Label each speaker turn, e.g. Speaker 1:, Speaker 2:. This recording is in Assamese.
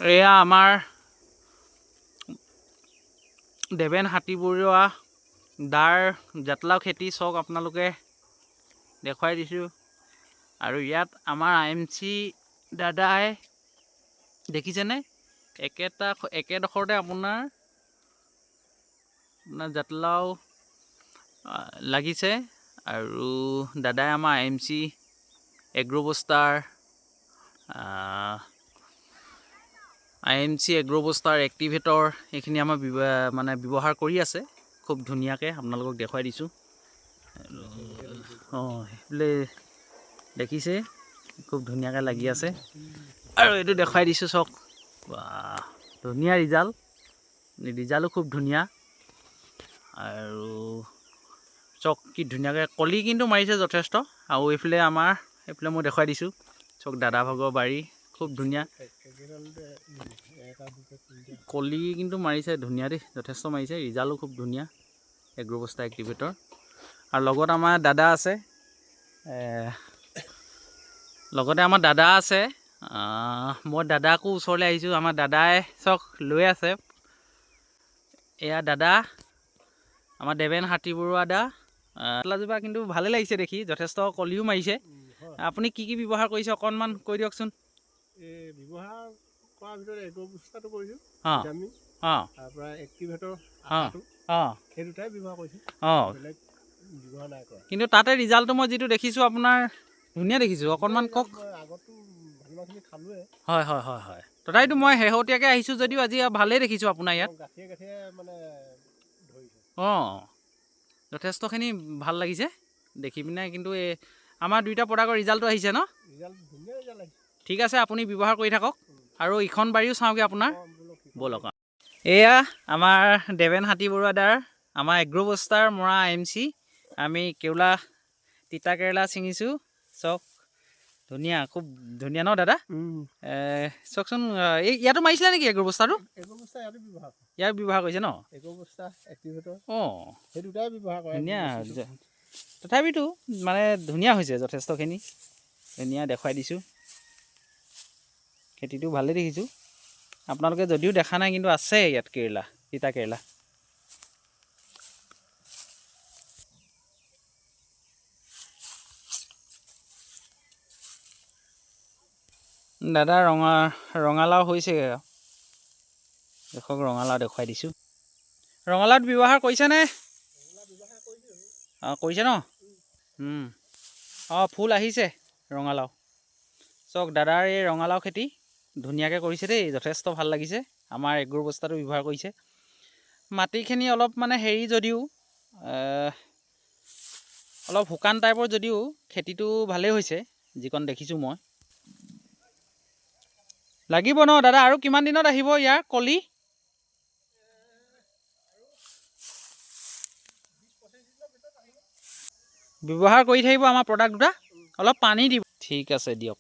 Speaker 1: এয়া আমাৰ দেবেন হাতীবৰুৱা দাৰ জাতিলাও খেতি চাওক আপোনালোকে দেখুৱাই দিছোঁ। আৰু ইয়াত আমাৰ IMC দাদাই দেখিছেনে একেডোখৰতে আপোনাৰ জাতিলাও লাগিছে। আৰু দাদাই আমাৰ IMC এগ্ৰ'বস্তাৰ এক্টিভেটৰ এইখিনি আমাৰ ব্যৱহাৰ কৰি আছে খুব ধুনীয়াকৈ। আপোনালোকক দেখুৱাই দিছোঁ। সেইফালে দেখিছে খুব ধুনীয়াকৈ লাগি আছে। আৰু এইটো দেখুৱাই দিছোঁ চাওক, ধুনীয়া ৰিজাল্টো খুব ধুনীয়া। আৰু চাওক কি ধুনীয়াকৈ কলি কিন্তু মাৰিছে যথেষ্ট। আৰু এইফালে মই দেখুৱাই দিছোঁ চাওক দাদা ভাগৰ বাৰী খুব ধুনীয়া কলি কিন্তু মাৰিছে ধুনীয়া দেই, যথেষ্ট মাৰিছে। ৰিজাল্টো খুব ধুনীয়া এগ্ৰ'বস্তা এক্টিভেটৰ। আৰু লগত আমাৰ দাদা আছে মই দাদাকো ওচৰলৈ আহিছোঁ। আমাৰ দাদাই চাওক লৈ আছে। এয়া দাদা আমাৰ দেবেন হাতীবৰুৱা দা। জাতিলাওজোপা কিন্তু ভালে লাগিছে দেখি, যথেষ্ট কলিও মাৰিছে। আপুনি কি ব্যৱহাৰ কৰিছে অকণমান কৈ দিয়কচোন।
Speaker 2: ব্যৱহাৰ কৰাৰ ভিতৰত এগ্ৰ'বস্তাটো কৰিছোঁ, তাৰপৰা এক্টিভেটৰ সেই দুটাই ব্যৱহাৰ কৰিছোঁ, বেলেগ ব্যৱহাৰ নাই কৰা।
Speaker 1: কিন্তু তাতে ৰিজাল্টটো মই যিটো দেখিছোঁ আপোনাৰ ধুনীয়া দেখিছোঁ। অকণমান কওক।
Speaker 2: আগতো ভালেমানখিনি খালোৱে।
Speaker 1: হয়। তথাপিতো মই শেহতীয়াকৈ আহিছোঁ যদিও আজি ভালেই দেখিছোঁ আপোনাৰ ইয়াত।
Speaker 2: গাঁঠিয়ে মানে ধৰিছে।
Speaker 1: যথেষ্টখিনি ভাল লাগিছে দেখি পিনে। কিন্তু আমাৰ দুইটা প্ৰডাক্টৰ ৰিজাল্টটো আহিছে ন?
Speaker 2: ধুনীয়া ৰিজাল্ট আহিছে।
Speaker 1: ঠিক আছে, আপুনি ব্যৱহাৰ কৰি থাকক। আৰু ইখন বাৰীও চাওঁগৈ আপোনাৰ। ব'লক। এয়া আমাৰ দেবেন হাতীবৰুৱা দাৰ আমাৰ এগ্ৰ'বস্তাৰ মৰা IMC আমি কেওলা তিতা কেৰেলা ছিঙিছোঁ। চাওক ধুনীয়া, খুব ধুনীয়া ন দাদা? চাওকচোন ইয়াতো মাৰিছিলে নেকি এগ্ৰ'বস্তাটো? ইয়াক ব্যৱহাৰ কৰিছে ন?
Speaker 2: সেই দুটাই ব্যৱহাৰ কৰে।
Speaker 1: ধুনীয়া। তথাপিতো মানে ধুনীয়া হৈছে যথেষ্টখিনি। ধুনীয়া দেখুৱাই দিছোঁ। খেতিটো ভালেই দেখিছোঁ। আপোনালোকে যদিও দেখা নাই কিন্তু আছে ইয়াত কেৰেলা, তিতা কেৰেলা। দাদা ৰঙালাও হৈছেগৈ আৰু দেখক ৰঙালাও দেখুৱাই দিছোঁ। ৰঙালাওত ব্যৱহাৰ কৰিছেনে? কৰিছে ন? ফুল আহিছে ৰঙালাও। চাওক দাদাৰ এই ৰঙালাও খেতি ধুনীয়াকৈ কৰিছে দেই, যথেষ্ট ভাল লাগিছে। আমাৰ এগ্ৰ'বস্তাটো ব্যৱহাৰ কৰিছে। মাটিখিনি অলপ মানে হেৰি যদিও অলপ শুকান টাইপৰ যদিও খেতিটো ভালেই হৈছে যিকণ দেখিছোঁ মই। লাগিব ন দাদা? আৰু কিমান দিনত আহিব ইয়াৰ কলি? ব্যৱহাৰ কৰি থাকিব আমাৰ প্ৰডাক্ট দুটা, অলপ পানী দিব। ঠিক আছে দিয়ক।